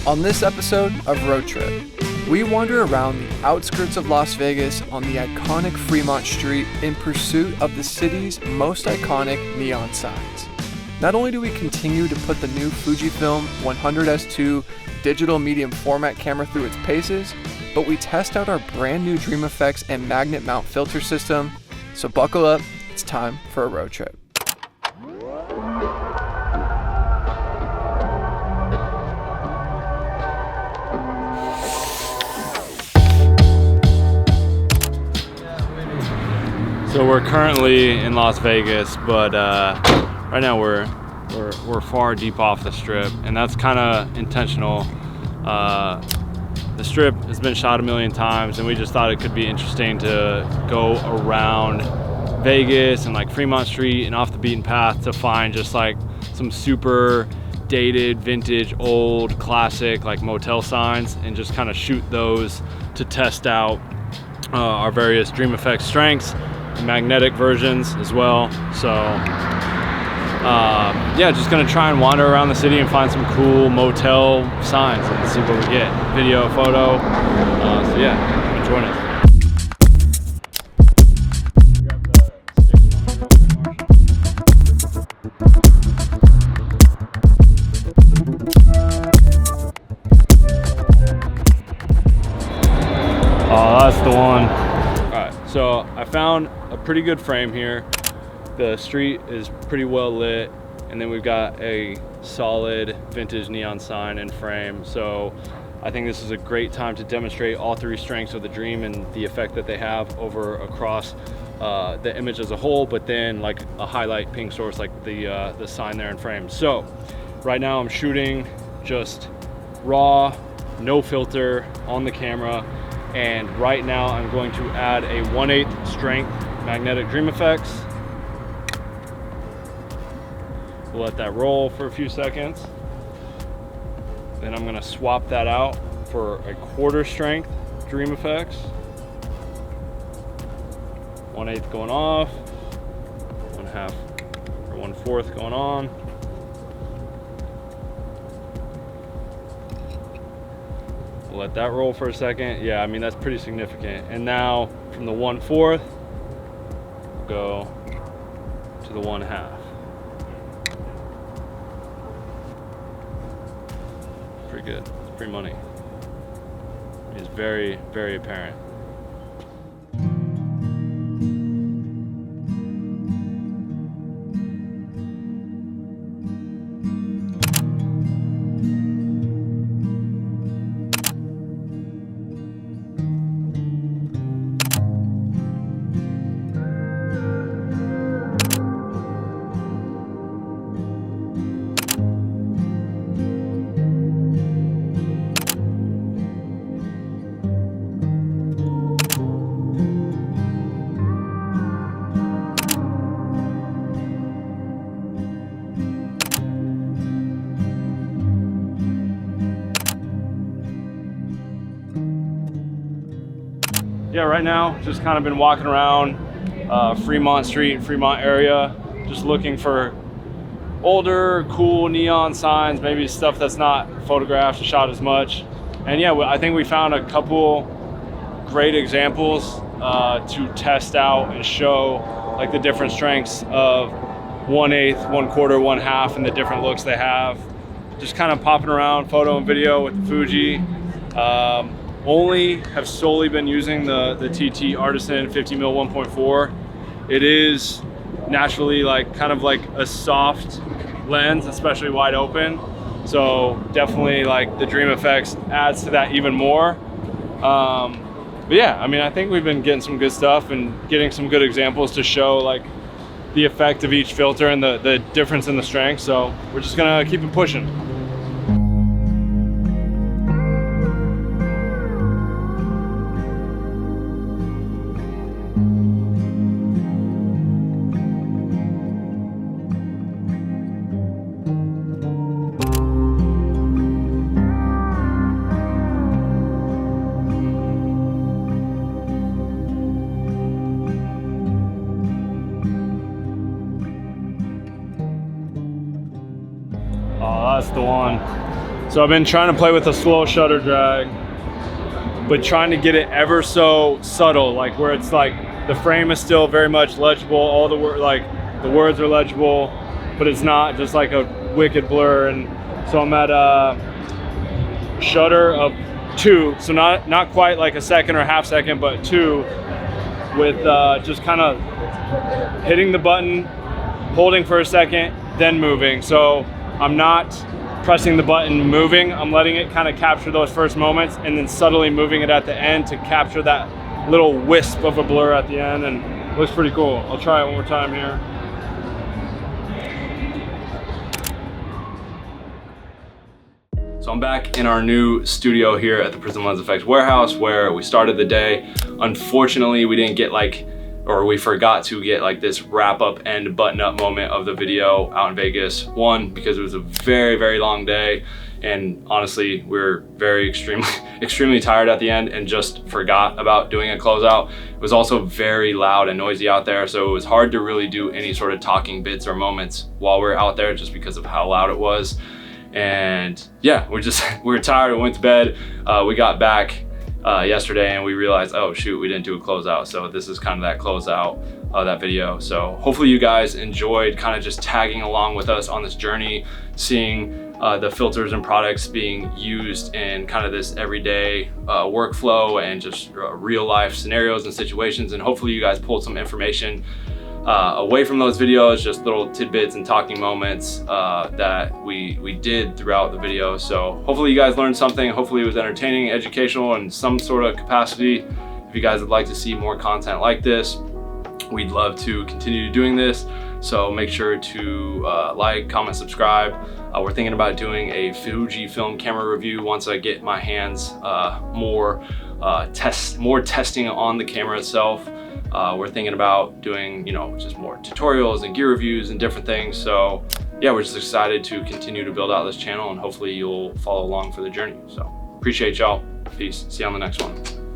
On this episode of Roadtrip, we wander around the outskirts of Las Vegas on the iconic Fremont Street in pursuit of the city's most iconic neon signs. Not only do we continue to put the new Fujifilm 100sii digital medium format camera through its paces, but we test out our brand new DreamFX and magnet mount filter system. So buckle up, it's time for a road trip. So we're currently in Las Vegas, but right now we're far deep off the strip, and that's kind of intentional. The strip has been shot a million times, and we just thought it could be interesting to go around Vegas and like Fremont Street and off the beaten path to find just like some super dated, vintage, old, classic like motel signs, and just kind of shoot those to test out our various DreamFX strengths, magnetic versions as well. So yeah, just gonna try and wander around the city and find some cool motel signs and see what we get. Video, photo. So yeah, join us. Oh, that's the one. All right, so I found a pretty good frame here. The street is pretty well lit, and then we've got a solid vintage neon sign and frame. So I think this is a great time to demonstrate all three strengths of the Dream and the effect that they have across the image as a whole, but then like a highlight ping source like the sign there in frame. So right now I'm shooting just raw, no filter on the camera, and right now I'm going to add a 1/8 strength magnetic DreamFX. We'll let that roll for a few seconds. Then I'm gonna swap that out for a 1/4 strength DreamFX. 1/8 going off, 1/2 or 1/4 going on. We'll let that roll for a second. Yeah, I mean, that's pretty significant. And now from the 1/4, we'll go to the 1/2. Pretty good. It's pretty money. It's very, very apparent. Yeah, right now, just kind of been walking around Fremont Street, Fremont area, just looking for older, cool neon signs, maybe stuff that's not photographed and shot as much. And yeah, I think we found a couple great examples to test out and show like the different strengths of 1/8, 1/4, 1/2, and the different looks they have. Just kind of popping around photo and video with the Fuji. Only have solely been using the TT Artisan 50mm 1.4. It is naturally like kind of like a soft lens, especially wide open. So definitely like the DreamFX adds to that even more. But yeah, I mean, I think we've been getting some good stuff and getting some good examples to show like the effect of each filter and the difference in the strength. So we're just gonna keep it pushing. Oh, that's the one. So I've been trying to play with a slow shutter drag, but trying to get it ever so subtle, like where it's like the frame is still very much legible, all the the words are legible, but it's not just like a wicked blur. And so I'm at a shutter of 2, so not quite like a second or half second, but 2, with just kind of hitting the button, holding for a second, then moving. So I'm not pressing the button, moving, I'm letting it kind of capture those first moments and then subtly moving it at the end to capture that little wisp of a blur at the end, and it looks pretty cool. I'll try it one more time here. So I'm back in our new studio here at the Prism Lens FX warehouse where we started the day. Unfortunately, we didn't get we forgot to get like this wrap up and button up moment of the video out in Vegas. One, because it was a very, very long day. And honestly, we were extremely tired at the end and just forgot about doing a closeout. It was also very loud and noisy out there, so it was hard to really do any sort of talking bits or moments while we were out there just because of how loud it was. And yeah, we were tired, we went to bed. We got back yesterday and we realized, oh shoot, we didn't do a closeout. So this is kind of that closeout of that video. So hopefully you guys enjoyed kind of just tagging along with us on this journey, seeing the filters and products being used in kind of this everyday workflow and just real life scenarios and situations. And hopefully you guys pulled some information away from those videos, just little tidbits and talking moments that we did throughout the video. So hopefully you guys learned something. Hopefully it was entertaining, educational in some sort of capacity. If you guys would like to see more content like this, we'd love to continue doing this. So make sure to like, comment, subscribe. We're thinking about doing a Fujifilm camera review once I get my hands more testing on the camera itself. We're thinking about doing, just more tutorials and gear reviews and different things. So yeah, we're just excited to continue to build out this channel and hopefully you'll follow along for the journey. So appreciate y'all. Peace. See you on the next one.